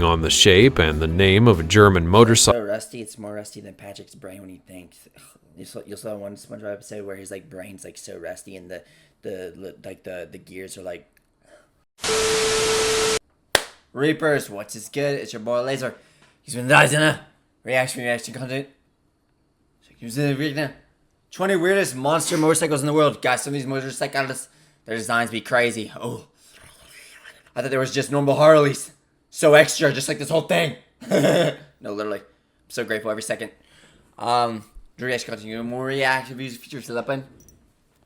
depending on the shape and the name of a German motorcycle. So rusty, it's more rusty than Patrick's brain when he thinks. You saw one SpongeBob episode where his like brain's like so rusty and the gears are like. Reapers, what's is good? It's your boy Laser. He's been listening. Reaction content. 20 weirdest monster motorcycles in the world. Guys, some of these motorcycles, their designs be crazy. Oh, I thought there was just normal Harleys. So extra, just like this whole thing. No, literally. I'm so grateful every second. Reaction content. More reaction videos, features slipping.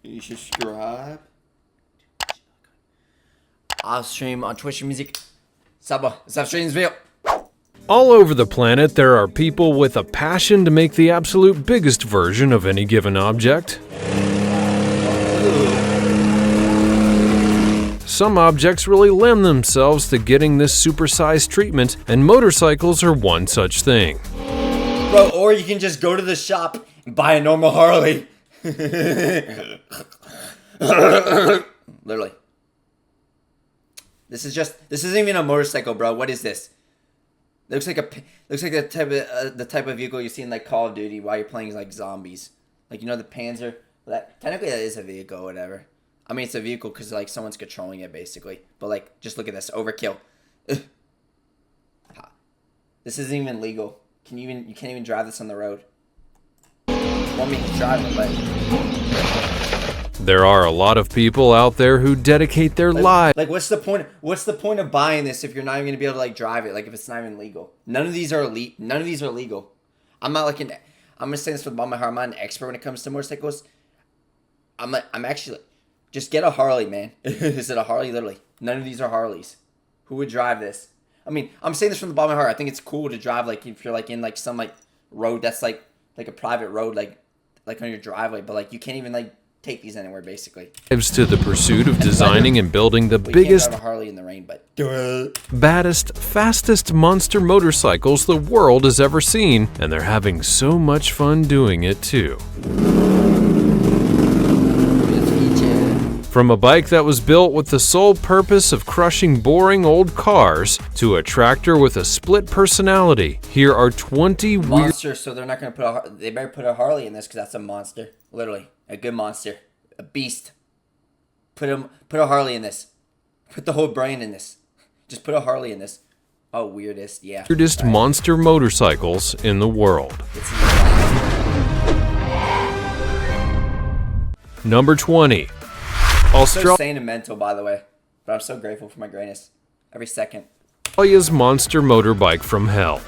You subscribe. I'll stream on Twitch music. Saba, stop streaming this video. All over the planet, there are people with a passion to make the absolute biggest version of any given object. Some objects really lend themselves to getting this supersized treatment, and motorcycles are one such thing. Bro, or you can just go to the shop and buy a normal Harley. Literally. This isn't even a motorcycle, bro. What is this? Looks like the type of vehicle you see in like Call of Duty while you're playing like zombies. Like, you know, the Panzer. Technically that is a vehicle, or whatever. I mean, it's a vehicle because like someone's controlling it basically. But like, just look at this overkill. This isn't even legal. You can't even drive this on the road. Want me to drive it, but. There are a lot of people out there who dedicate their lives. Like, what's the point? What's the point of buying this if you're not even gonna be able to like drive it? Like, if it's not even legal. None of these are legal. I'm not like I'm gonna say this with all my heart. I'm not an expert when it comes to motorcycles. I'm actually just get a Harley, man. Is it a Harley? Literally, none of these are Harleys. Who would drive this? I mean, I'm saying this from the bottom of my heart. I think it's cool to drive like if you're like in like some like road that's like a private road like on your driveway, but like you can't even like take these anywhere basically. To the pursuit of designing and building the biggest, can't drive a Harley in the rain, but baddest, fastest monster motorcycles the world has ever seen, and they're having so much fun doing it too. From a bike that was built with the sole purpose of crushing boring old cars to a tractor with a split personality, here are 20 monsters. So they're not gonna they better put a Harley in this because that's a monster. Literally, a good monster, a beast. Put a Harley in this. Put the whole brain in this. Just put a Harley in this. Oh, weirdest, yeah. Weirdest monster motorcycles in the world. Number 20. I'm so sane and mental, by the way, but I'm so grateful for my greatness every second. Australia's monster motorbike from hell.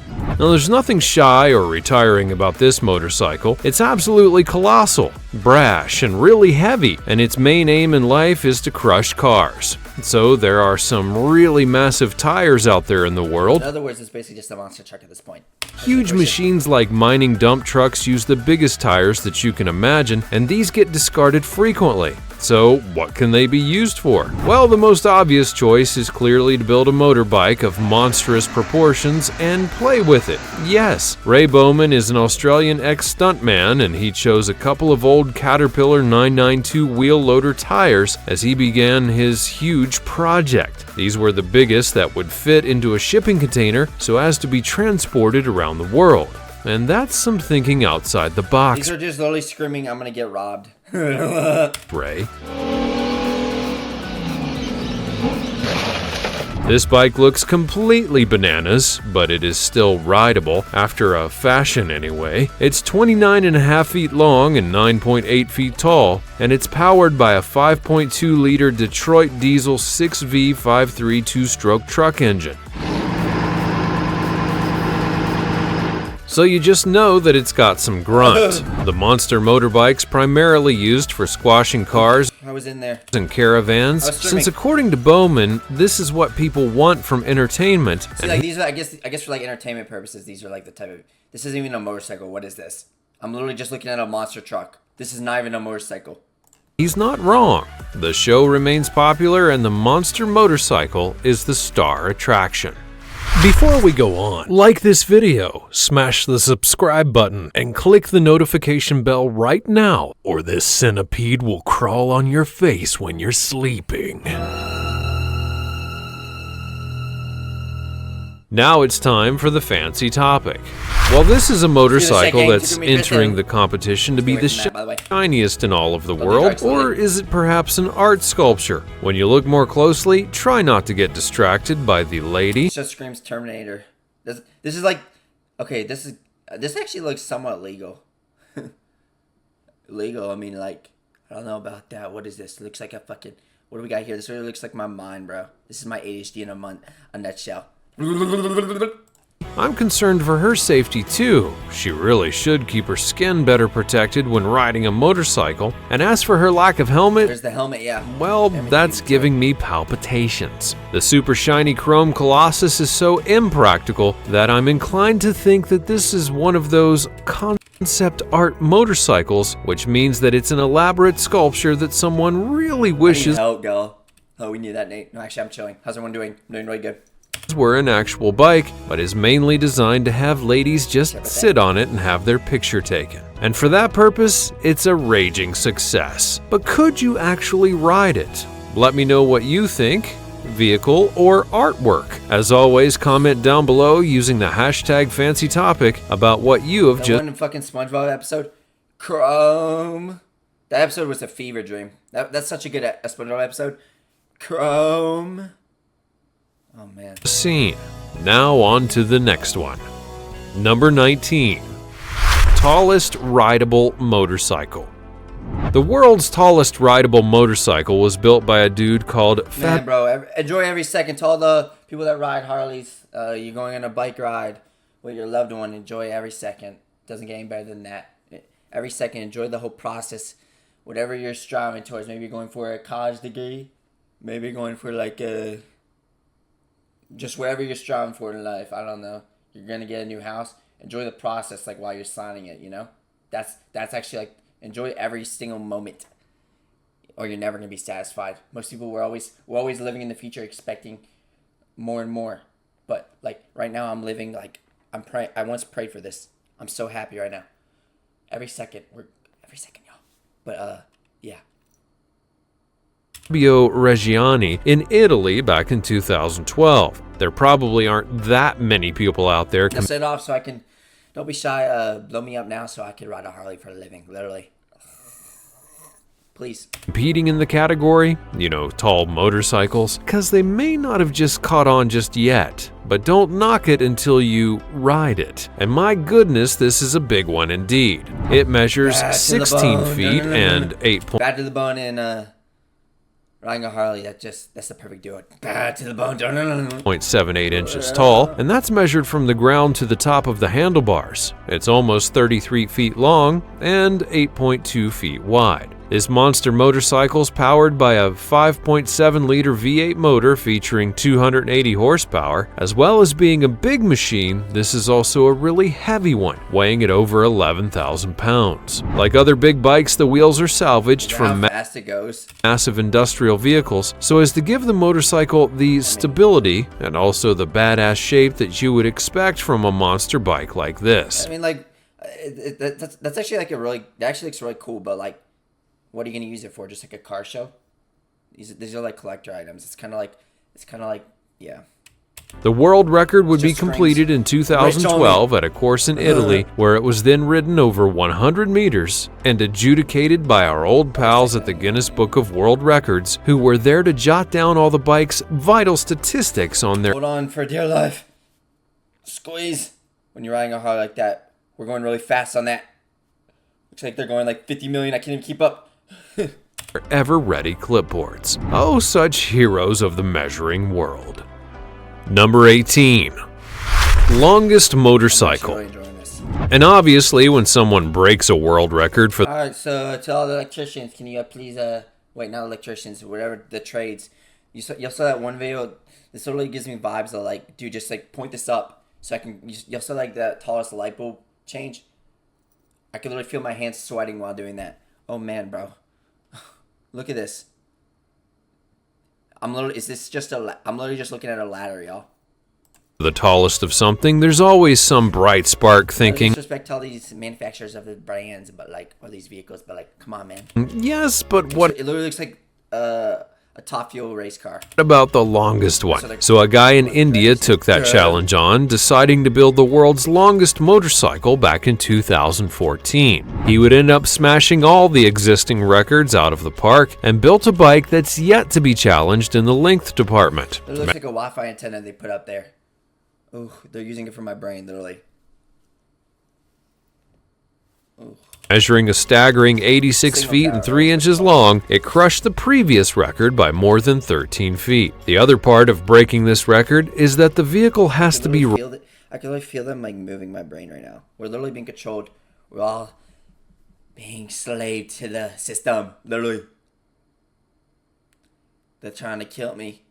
Now, there's nothing shy or retiring about this motorcycle. It's absolutely colossal, brash, and really heavy, and its main aim in life is to crush cars. So there are some really massive tires out there in the world. In other words, it's basically just a monster truck at this point. Huge machines like mining dump trucks use the biggest tires that you can imagine, and these get discarded frequently. So what can they be used for? Well, the most obvious choice is clearly to build a motorbike of monstrous proportions and play with it. Yes, Ray Bowman is an Australian ex-stuntman, and he chose a couple of old Caterpillar 992 wheel loader tires as he began his huge project. These were the biggest that would fit into a shipping container so as to be transported around the world. And that's some thinking outside the box. These are just literally screaming, I'm gonna get robbed. Ray. This bike looks completely bananas, but it is still rideable, after a fashion anyway. It's 29.5 feet long and 9.8 feet tall, and it's powered by a 5.2-liter Detroit diesel 6V53 two-stroke truck engine. So you just know that it's got some grunt. The monster motorbike's primarily used for squashing cars I was in there. and caravans, since according to Bowman, this is what people want from entertainment. See, like these are, I guess for like entertainment purposes, these are like the type of, this isn't even a motorcycle. What is this? I'm literally just looking at a monster truck. This is not even a motorcycle. He's not wrong. The show remains popular and the monster motorcycle is the star attraction. Before we go on, like this video, smash the subscribe button, and click the notification bell right now, or this centipede will crawl on your face when you're sleeping. Now it's time for the fancy topic. Well, this is a motorcycle that's entering the competition to be the shiniest in all of the world, or is it perhaps an art sculpture? When you look more closely, try not to get distracted by the lady. It just screams Terminator. This is like, okay, this actually looks somewhat legal. Legal, I mean, like, I don't know about that. What is this? It looks like a fucking, what do we got here? This really looks like my mind, bro. This is my ADHD in a nutshell. I'm concerned for her safety too. She really should keep her skin better protected when riding a motorcycle. And as for her lack of helmet, there's the helmet, yeah. Well, that's giving me palpitations. The super shiny chrome Colossus is so impractical that I'm inclined to think that this is one of those concept art motorcycles, which means that it's an elaborate sculpture that someone really wishes. I need help, girl. Oh, we need that, Nate. No, actually, I'm chilling. How's everyone doing? I'm doing really good. Were an actual bike, but is mainly designed to have ladies just sit on it and have their picture taken. And for that purpose, it's a raging success. But could you actually ride it? Let me know what you think, vehicle or artwork. As always, comment down below using the hashtag fancy topic about what you have just. One fucking SpongeBob episode, Chrome. That episode was a fever dream. That's such a good SpongeBob episode. Chrome. Oh man. Scene. Now on to the next one. Number 19. Tallest rideable motorcycle. The world's tallest rideable motorcycle was built by a dude called Man, bro, enjoy every second. To all the people that ride Harleys, you're going on a bike ride with your loved one. Enjoy every second. Doesn't get any better than that. Every second, enjoy the whole process. Whatever you're striving towards. Maybe you're going for a college degree. Maybe you're going for like a... just wherever you're striving for in life. I don't know. You're going to get a new house. Enjoy the process, like, while you're signing it, you know? That's actually, like, enjoy every single moment, or you're never going to be satisfied. Most people, we're always living in the future expecting more and more. But, like, right now I'm living, like, I once prayed for this. I'm so happy right now. Every second, y'all. But, yeah. Fabio Reggiani in Italy back in 2012. There probably aren't that many people out there. Set it off so I can. Don't be shy. Blow me up now so I can ride a Harley for a living. Literally. Please. Competing in the category, you know, tall motorcycles, because they may not have just caught on just yet. But don't knock it until you ride it. And my goodness, this is a big one indeed. It measures 16 feet and 8. Bad to the bone and riding a Harley, that's the perfect duo. Bad to the bone. 0.78 inches tall, and that's measured from the ground to the top of the handlebars. It's almost 33 feet long and 8.2 feet wide. This monster motorcycle is powered by a 5.7-liter V8 motor featuring 280 horsepower. As well as being a big machine, this is also a really heavy one, weighing at over 11,000 pounds. Like other big bikes, the wheels are salvaged from massive industrial vehicles, so as to give the motorcycle the stability and also the badass shape that you would expect from a monster bike like this. I mean, like, that's actually like that actually looks really cool, but like, what are you going to use it for? Just like a car show? These are like collector items. It's kind of like, yeah. The world record would be completed in 2012 at a course in Italy, where it was then ridden over 100 meters and adjudicated by our old pals at the Guinness Book of World Records, who were there to jot down all the bike's vital statistics on their... Hold on for dear life. Squeeze. When you're riding a Harley like that, we're going really fast on that. Looks like they're going like 50 million. I can't even keep up. Ever-ready clipboards. Oh, such heroes of the measuring world. Number 18. Longest motorcycle. And obviously, when someone breaks a world record for... Alright, so to all the electricians, can you please, wait, not electricians, whatever the trades. You saw that one video? This totally gives me vibes of like, dude, just like point this up so I can... You saw like the tallest light bulb change? I could literally feel my hands sweating while doing that. Oh man, bro. Look at this. I'm literally just looking at a ladder, y'all. The tallest of something, there's always some bright spark thinking. No disrespect to all these manufacturers of the brands, but like, or these vehicles, but like, come on, man. Yes, but what? It literally looks like a top fuel race car. About the longest one. So a guy in India took that challenge on, deciding to build the world's longest motorcycle back in 2014. He would end up smashing all the existing records out of the park and built a bike that's yet to be challenged in the length department. It looks like a Wi-Fi antenna they put up there. Oh, they're using it for my brain, literally. Ooh. Measuring a staggering 86 feet and 3 inches long, it crushed the previous record by more than 13 feet. The other part of breaking this record is that the vehicle has to be... I can really feel them like moving my brain right now. We're literally being controlled. We're all being slave to the system, literally. They're trying to kill me.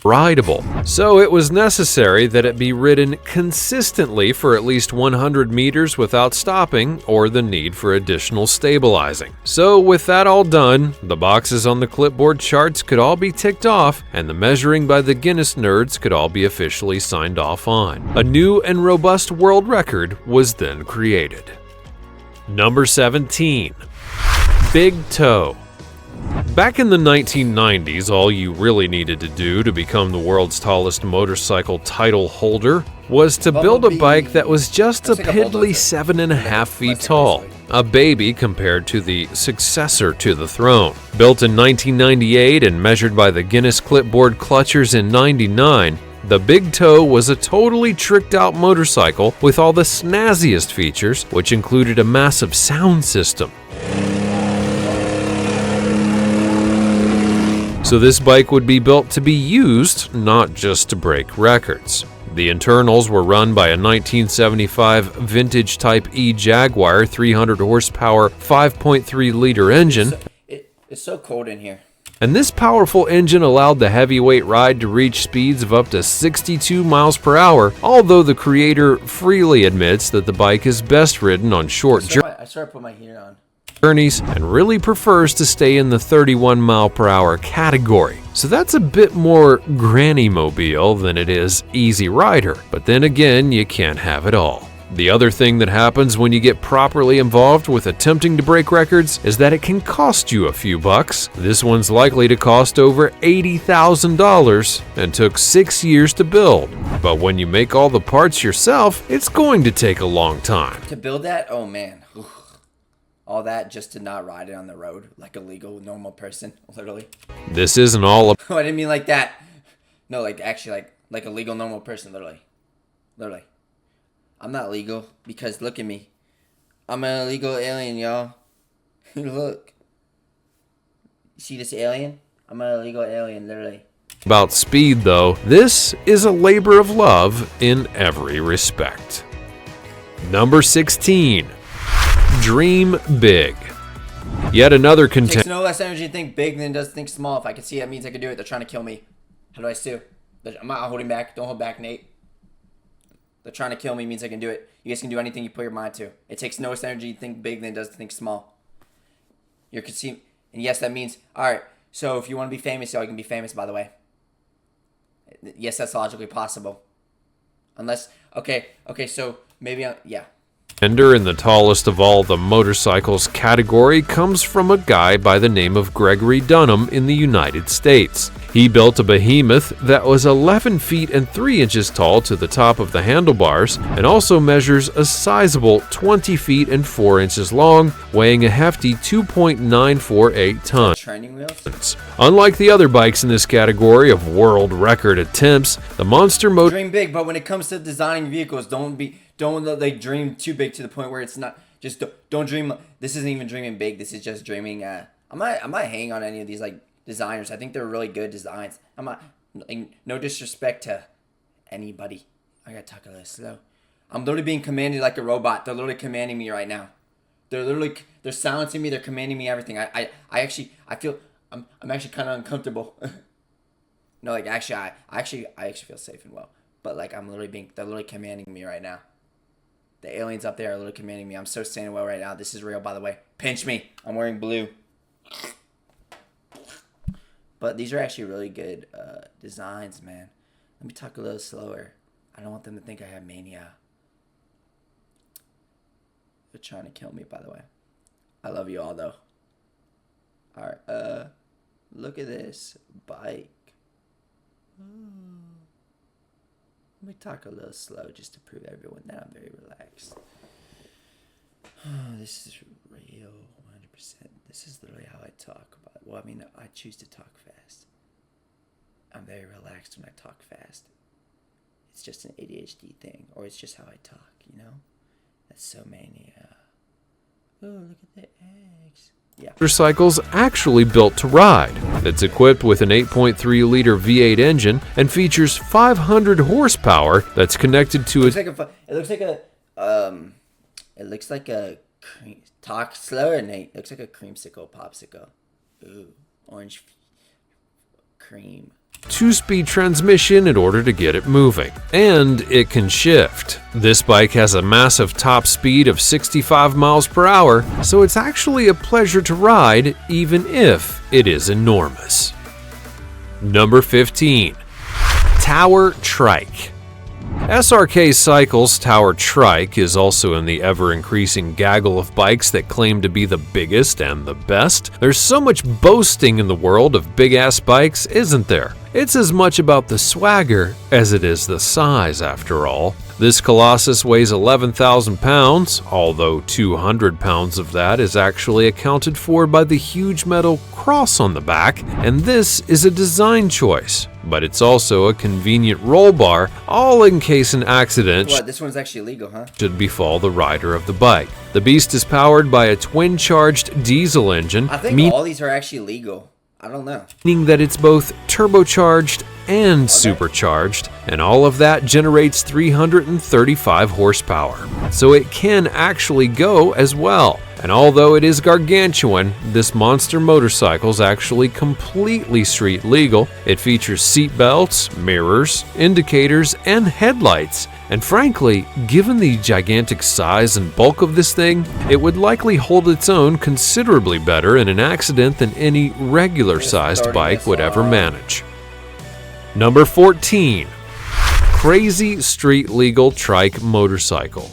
Rideable. So it was necessary that it be ridden consistently for at least 100 meters without stopping or the need for additional stabilizing. So with that all done, the boxes on the clipboard charts could all be ticked off and the measuring by the Guinness nerds could all be officially signed off on. A new and robust world record was then created. Number 17. Big Toe. Back in the 1990s, all you really needed to do to become the world's tallest motorcycle title holder was to build a bike that was just a piddly 7.5 feet tall. A baby compared to the successor to the throne. Built in 1998 and measured by the Guinness Clipboard Clutchers in '99, the Big Toe was a totally tricked out motorcycle with all the snazziest features, which included a massive sound system. So this bike would be built to be used, not just to break records. The internals were run by a 1975 vintage Type E Jaguar 300 horsepower 5.3 liter engine. It's so cold in here. And this powerful engine allowed the heavyweight ride to reach speeds of up to 62 miles per hour, although the creator freely admits that the bike is best ridden on short I started to put my heater on. Journeys and really prefers to stay in the 31 mile per hour category. So that's a bit more granny mobile than it is easy rider. But then again, you can't have it all. The other thing that happens when you get properly involved with attempting to break records is that it can cost you a few bucks. This one's likely to cost over $80,000 and took 6 years to build. But when you make all the parts yourself, it's going to take a long time. To build that? Oh man. All that just to not ride it on the road like a legal, normal person, literally. This isn't all Oh, I didn't mean like that. No, like actually like a legal, normal person, literally. Literally. I'm not legal because look at me. I'm an illegal alien, y'all. Look. You see this alien? I'm an illegal alien, literally. About speed, though. This is a labor of love in every respect. Number 16. Dream big. Yet another contender. Takes no less energy to think big than it does to think small. If I can see it, means I can do it. They're trying to kill me. How do I sue? I'm not holding back. Don't hold back, Nate. They're trying to kill me means I can do it. You guys can do anything you put your mind to. It takes no less energy to think big than it does to think small. You're and yes, that means alright, so if you want to be famous, y'all, you can be famous, by the way. Yes, that's logically possible. Unless okay, so maybe yeah. Contender in the tallest of all the motorcycles category comes from a guy by the name of Gregory Dunham in the United States. He built a behemoth that was 11 feet and 3 inches tall to the top of the handlebars and also measures a sizable 20 feet and 4 inches long, weighing a hefty 2.948 tons. Training wheels? Unlike the other bikes in this category of world record attempts, the monster motor dream big, but when it comes to designing vehicles, don't like dream too big to the point where it's not. Just don't dream. This isn't even dreaming big. This is just dreaming. I'm not hanging on any of these like designers. I think they're really good designs. I'm not. Like, no disrespect to anybody. I gotta talk a little slow. I'm literally being commanded like a robot. They're literally commanding me right now. They're silencing me. They're commanding me everything. I feel I'm actually kind of uncomfortable. No, like actually I actually feel safe and well. But like they're literally commanding me right now. The aliens up there are literally commanding me. I'm so standing well right now. This is real, by the way. Pinch me. I'm wearing blue. But these are actually really good designs, man. Let me talk a little slower. I don't want them to think I have mania. They're trying to kill me, by the way. I love you all, though. Alright, Look at this bike. Let me talk a little slow just to prove everyone that I'm very relaxed. This is real, 100%. This is literally how I talk about it. Well, I mean, I choose to talk fast. I'm very relaxed when I talk fast. It's just an ADHD thing, or it's just how I talk, you know? That's so mania. Oh, look at the eggs. Yeah. Motorcycle's actually built to ride. It's equipped with an 8.3-liter V8 engine and features 500 horsepower that's connected to It looks like a cream, talk slower, Nate. Looks like a creamsicle popsicle. Ooh, orange cream. 2-speed transmission in order to get it moving, and it can shift. This bike has a massive top speed of 65 miles per hour, so it's actually a pleasure to ride even if it is enormous. Number 15. Tower Trike. SRK Cycle's Tower Trike is also in the ever-increasing gaggle of bikes that claim to be the biggest and the best. There's so much boasting in the world of big-ass bikes, isn't there? It's as much about the swagger as it is the size, after all. This Colossus weighs 11,000 pounds, although 200 pounds of that is actually accounted for by the huge metal cross on the back, and this is a design choice. But it's also a convenient roll bar, all in case an accident This one's actually legal, huh? should befall the rider of the bike. The beast is powered by a twin-charged diesel engine, I think all these are actually legal. I don't know. meaning that it's both turbocharged and supercharged, and all of that generates 335 horsepower. So it can actually go as well. And although it is gargantuan, this monster motorcycle is actually completely street legal. It features seat belts, mirrors, indicators, and headlights. And frankly, given the gigantic size and bulk of this thing, it would likely hold its own considerably better in an accident than any regular-sized bike would ever manage. Number 14. Crazy Street Legal Trike Motorcycle.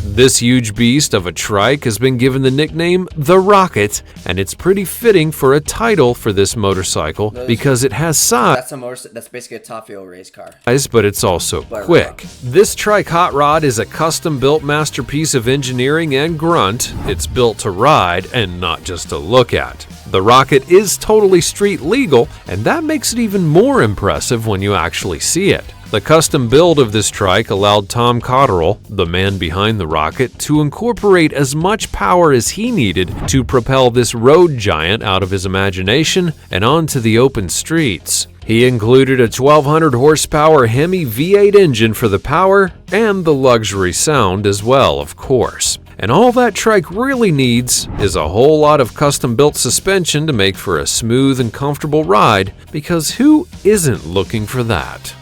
This huge beast of a trike has been given the nickname The Rocket, and it's pretty fitting for a title for this motorcycle because it has size. That's basically a top fuel race car. But it's also quick. This trike hot rod is a custom-built masterpiece of engineering and grunt. It's built to ride and not just to look at. The Rocket is totally street legal, and that makes it even more impressive when you actually see it. The custom build of this trike allowed Tom Cotterill, the man behind the Rocket, to incorporate as much power as he needed to propel this road giant out of his imagination and onto the open streets. He included a 1,200 horsepower Hemi V8 engine for the power and the luxury sound as well, of course. And all that trike really needs is a whole lot of custom-built suspension to make for a smooth and comfortable ride, because who isn't looking for that?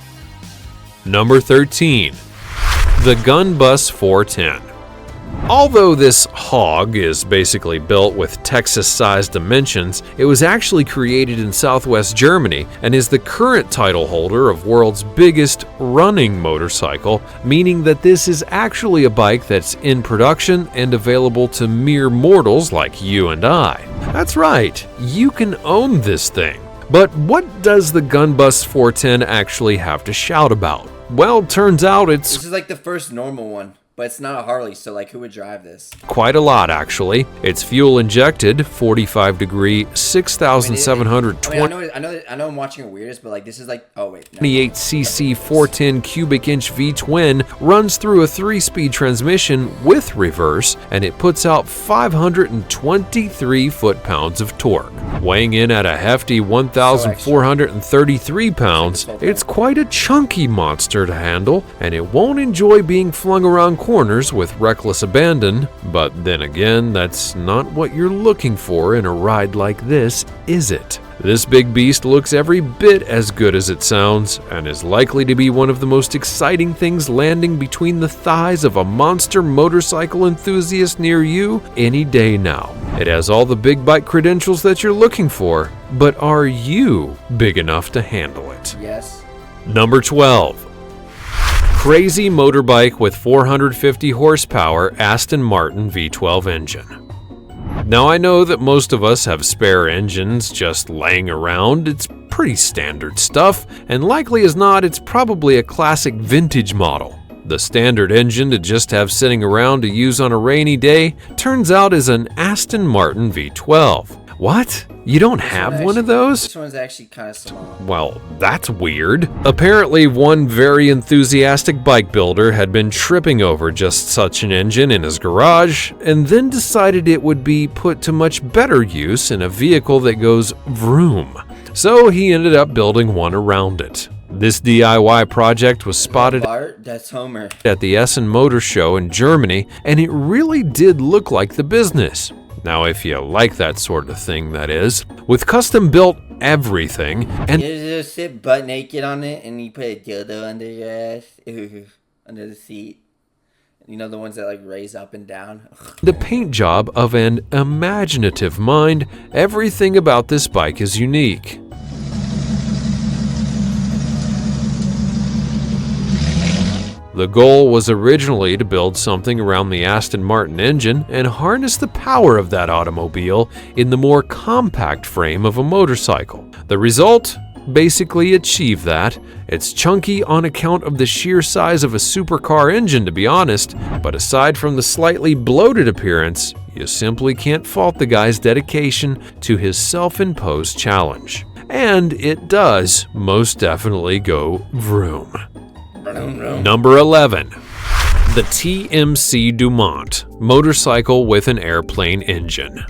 Number 13. The Gun Bus 410. Although this hog is basically built with Texas-sized dimensions, it was actually created in Southwest Germany and is the current title holder of world's biggest running motorcycle, meaning that this is actually a bike that's in production and available to mere mortals like you and I. That's right, you can own this thing. But what does the Gun Bus 410 actually have to shout about? Well, turns out This is like the first normal one, but it's not a Harley, so like who would drive this? Quite a lot, actually. It's fuel injected, 45 degree, 6,720. I know I'm watching a weirdest, but like this is like, oh wait. No. 28cc 410 cubic inch V-twin runs through a 3-speed transmission with reverse, and it puts out 523 foot-pounds of torque. Weighing in at a hefty 1,433 pounds, it's quite a chunky monster to handle, and it won't enjoy being flung around corners with reckless abandon. But then again, that's not what you're looking for in a ride like this, is it? This big beast looks every bit as good as it sounds, and is likely to be one of the most exciting things landing between the thighs of a monster motorcycle enthusiast near you any day now. It has all the big bike credentials that you're looking for, but are you big enough to handle it? Yes. Number 12. Crazy motorbike with 450 horsepower Aston Martin V12 engine. Now, I know that most of us have spare engines just laying around. It's pretty standard stuff, and likely as not, it's probably a classic vintage model. The standard engine to just have sitting around to use on a rainy day turns out is an Aston Martin V12. What? You don't have one of those? This one's actually kind of small. Well, that's weird. Apparently, one very enthusiastic bike builder had been tripping over just such an engine in his garage, and then decided it would be put to much better use in a vehicle that goes vroom. So he ended up building one around it. This DIY project was spotted That's Homer. at the Essen Motor Show in Germany, and it really did look like the business. Now, if you like that sort of thing, that is. With custom-built everything, and You just sit butt naked on it, and you put a dildo under your ass, under the seat. You know, the ones that like raise up and down. the paint job of an imaginative mind, everything about this bike is unique. The goal was originally to build something around the Aston Martin engine and harness the power of that automobile in the more compact frame of a motorcycle. The result? Basically achieved that. It's chunky on account of the sheer size of a supercar engine, to be honest, but aside from the slightly bloated appearance, you simply can't fault the guy's dedication to his self-imposed challenge. And it does most definitely go vroom. Number 11. The TMC Dumont, motorcycle with an airplane engine.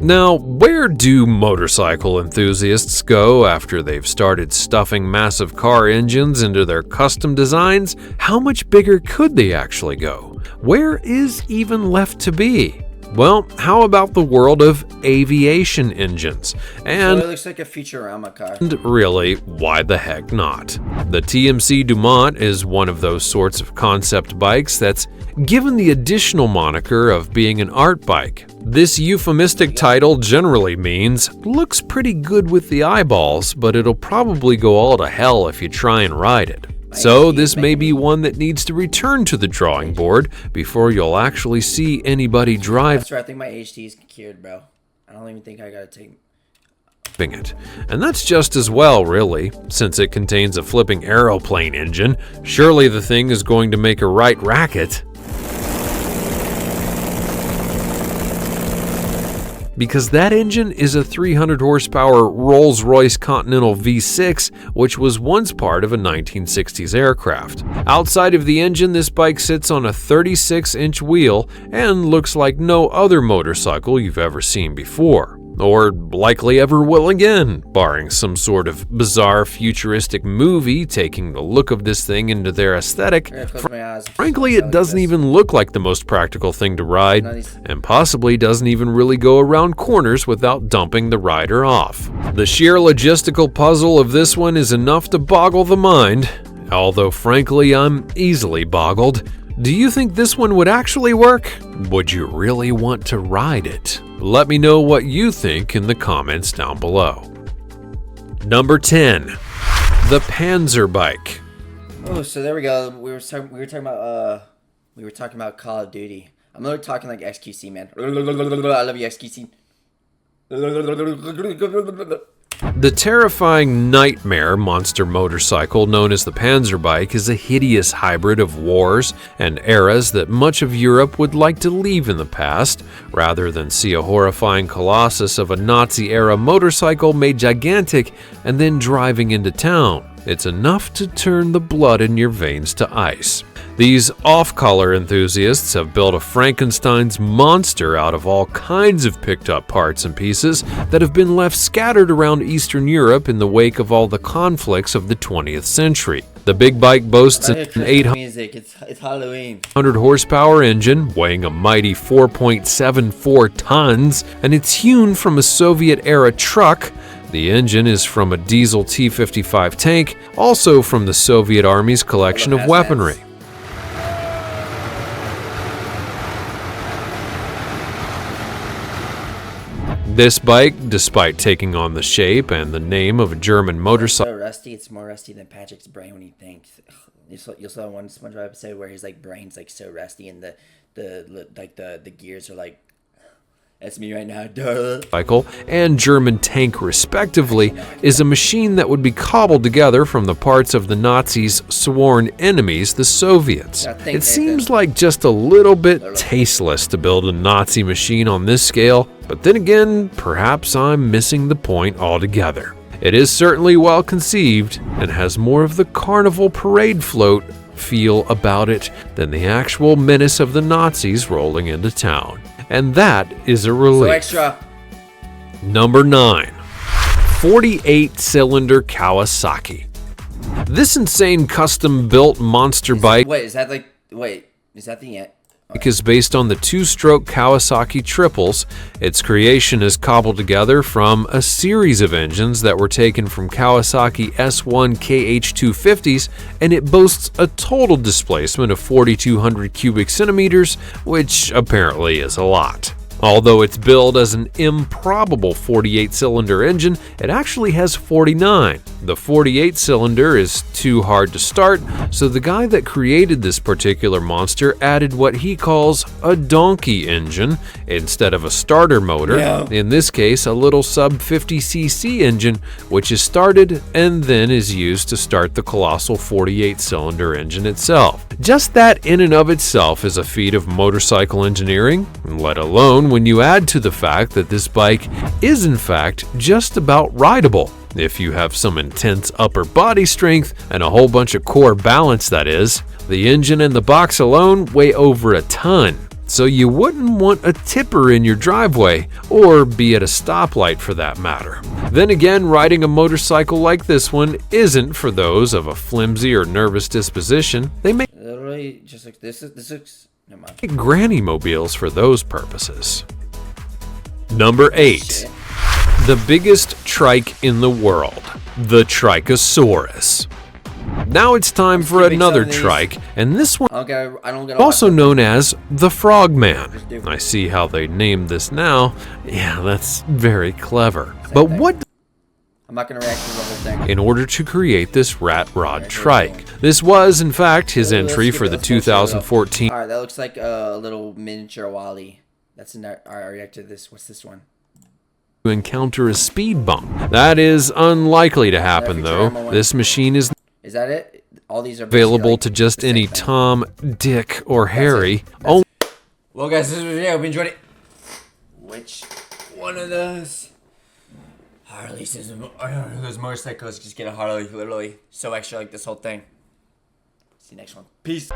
Now, where do motorcycle enthusiasts go after they've started stuffing massive car engines into their custom designs? How much bigger could they actually go? Where is even left to be? Well, how about the world of aviation engines? And So it looks like a Futurama car. really, why the heck not? The TMC Dumont is one of those sorts of concept bikes that's given the additional moniker of being an art bike. This euphemistic title generally means, looks pretty good with the eyeballs, but it'll probably go all to hell if you try and ride it. So this may be one that needs to return to the drawing board before you'll actually see anybody drive That's right, I think my HT is cured, bro. I don't even think I gotta take... it. And that's just as well, really, since it contains a flipping aeroplane engine. Surely the thing is going to make a right racket. Because that engine is a 300 horsepower Rolls-Royce Continental V6, which was once part of a 1960s aircraft. Outside of the engine, this bike sits on a 36-inch wheel and looks like no other motorcycle you've ever seen before, or likely ever will again, barring some sort of bizarre futuristic movie taking the look of this thing into their aesthetic. Frankly, it doesn't even look like the most practical thing to ride, and possibly doesn't even really go around corners without dumping the rider off. The sheer logistical puzzle of this one is enough to boggle the mind, although frankly, I'm easily boggled. Do you think this one would actually work? Would you really want to ride it? Let me know what you think in the comments down below. Number 10. The Panzer Bike. Oh, so there we go. We were talking about Call of Duty. I'm literally talking like XQC, man. I love you, XQC. The terrifying nightmare monster motorcycle known as the Panzer Bike is a hideous hybrid of wars and eras that much of Europe would like to leave in the past, rather than see a horrifying colossus of a Nazi-era motorcycle made gigantic and then driving into town. It's enough to turn the blood in your veins to ice. These off-color enthusiasts have built a Frankenstein's monster out of all kinds of picked-up parts and pieces that have been left scattered around Eastern Europe in the wake of all the conflicts of the 20th century. The big bike boasts an 800 It's Halloween. horsepower engine weighing a mighty 4.74 tons, and it's hewn from a Soviet-era truck. The engine is from a diesel T-55 tank, also from the Soviet Army's collection of weaponry. This bike, despite taking on the shape and the name of a German motorcycle, So rusty, it's more rusty than Patrick's brain when he thinks. You'll saw one SpongeBob episode where his like brain's like so rusty and the gears are like That's me right now. Duh. Cycle and German tank respectively is a machine that would be cobbled together from the parts of the Nazis' sworn enemies, the Soviets. It seems like just a little bit tasteless to build a Nazi machine on this scale, but then again, perhaps I'm missing the point altogether. It is certainly well conceived and has more of the carnival parade float feel about it than the actual menace of the Nazis rolling into town. And that is a relief. So extra. Number 9. 48-cylinder Kawasaki. This insane custom-built monster bike Is that the end? is based on the two-stroke Kawasaki triples. Its creation is cobbled together from a series of engines that were taken from Kawasaki S1 KH250s, and it boasts a total displacement of 4,200 cubic centimeters, which apparently is a lot. Although it's billed as an improbable 48-cylinder engine, it actually has 49. The 48-cylinder is too hard to start, so the guy that created this particular monster added what he calls a donkey engine instead of a starter motor. Yeah. In this case, a little sub-50cc engine, which is started and then is used to start the colossal 48-cylinder engine itself. Just that in and of itself is a feat of motorcycle engineering, let alone when you add to the fact that this bike is in fact just about rideable. If you have some intense upper body strength and a whole bunch of core balance, that is. The engine and the box alone weigh over a ton, so you wouldn't want a tipper in your driveway, or be at a stoplight for that matter. Then again, riding a motorcycle like this one isn't for those of a flimsy or nervous disposition. They make Literally, just like this looks. Never mind. granny mobiles for those purposes. Number 8. Shit. The biggest trike in the world, the Trichosaurus. Now it's time for another trike, and this one Okay, I don't get also known as the Frogman. I see how they named this now. Yeah, that's very clever. But what I'm not gonna react to the whole thing. in order to create this rat rod trike? This was, in fact, his entry for the 2014 Alright, that looks like a little miniature Wally. That's in there. Alright, I reacted to this. What's this one? to encounter a speed bump. That is unlikely to happen, though. This machine is Is that it? All these are available like to just the same any thing. Tom, Dick, or Harry. Well, guys, this was the video. Hope you enjoyed it. Which one of those Harley says those motorcycles just get a Harley? Literally so extra like this whole thing. See you next one. Peace.